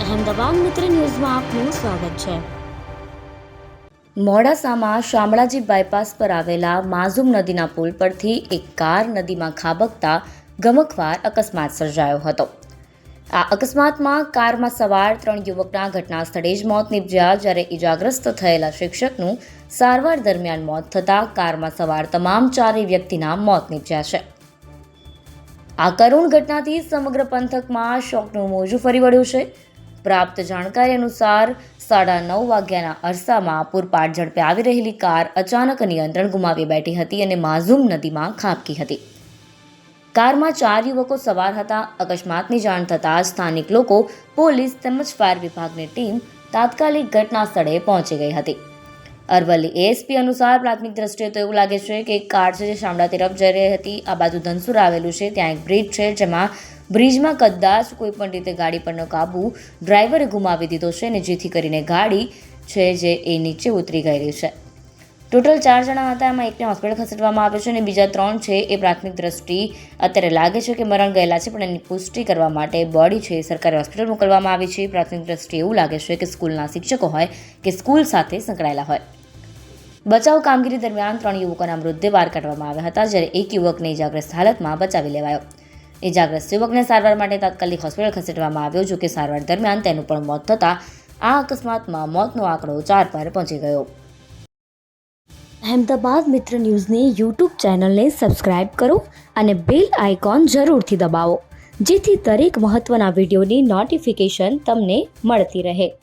અહેમદાબાદ મિત્ર ન્યૂઝમાં આપનું સ્વાગત છે। મોડાસામાં શામળાજી બાયપાસ પર આવેલા માઝૂમ નદીના પુલ પરથી એક કાર નદીમાં ખાબકતા ગમખ્વાર અકસ્માત સર્જાયો હતો। આ અકસ્માતમાં કારમાં સવાર 3 યુવકના ઘટના સ્થળે જ મોત નીપજ્યા, જ્યારે ઇજાગ્રસ્ત થયેલા શિક્ષકનું સારવાર દરમિયાન મોત થતાં કારમાં સવાર તમામ 4 વ્યક્તિના મોત નીપજ્યા છે। આ કરુણ ઘટનાથી સમગ્ર પંથકમાં શોકનું મોજું ફરી વળ્યું છે। પ્રાપ્ત જાણકારી અનુસાર 9:30 વાગ્યાના અરસામાં પૂરપાટ ઝડપે આવી રહેલી કાર અચાનક નિયંત્રણ ગુમાવી બેઠી હતી અને માઝૂમ નદીમાં ખાબકી હતી। કારમાં 4 યુવકો સવાર હતા। અકસ્માતની જાણ થતાં સ્થાનિક લોકો, પોલીસ તેમજ ફાયર વિભાગની ટીમ તાત્કાલિક ઘટના સ્થળે પહોંચી ગઈ હતી। અરવલ્લી એએસપી અનુસાર પ્રાથમિક દ્રષ્ટિએ તો એવું લાગે છે કે એક કાર છે જે શામળા તરફ જઈ રહી હતી। આ બાજુ ધનસુર આવેલું છે, ત્યાં એક બ્રિજ છે, જેમાં બ્રિજમાં કદાચ કોઈપણ રીતે ગાડી પરનો કાબુ ડ્રાઈવરે ગુમાવી દીધો છે અને જેથી કરીને ગાડી છે જે એ નીચે ઉતરી ગયેલી છે। ટોટલ 4 જણા હતા, એમાં એકને હોસ્પિટલ ખસેડવામાં આવ્યો છે અને બીજા 3 છે એ પ્રાથમિક દ્રષ્ટિ અત્યારે લાગે છે કે મરણ ગયેલા છે, પણ એની પુષ્ટિ કરવા માટે બોડી છે સરકારી હોસ્પિટલ મોકલવામાં આવી છે। પ્રાથમિક દ્રષ્ટિએ એવું લાગે છે કે સ્કૂલના શિક્ષકો હોય કે સ્કૂલ સાથે સંકળાયેલા હોય। બચાવ કામગીરી દરમિયાન 3 યુવકોના મૃતદેહ બહાર કાઢવામાં આવ્યા હતા, જ્યારે એક યુવકને ઇજાગ્રસ્ત હાલતમાં બચાવી લેવાયો। ઇજાગ્રસ્ત યુવકને સારવાર માટે તાત્કાલિક હોસ્પિટલ ખસેડવામાં આવ્યો, જો કે સારવાર દરમિયાન તેનું પણ મોત થતાં આ અકસ્માતમાં મોતનો આંકડો 4 પર પહોંચી ગયો। અહેમદાબાદ મિત્ર ન્યૂઝની યુટ્યુબ ચેનલને સબસ્ક્રાઇબ કરો અને બેલ આઇકોન જરૂરથી દબાવો, જેથી દરેક મહત્ત્વના વિડીયોની નોટિફિકેશન તમને મળતી રહે।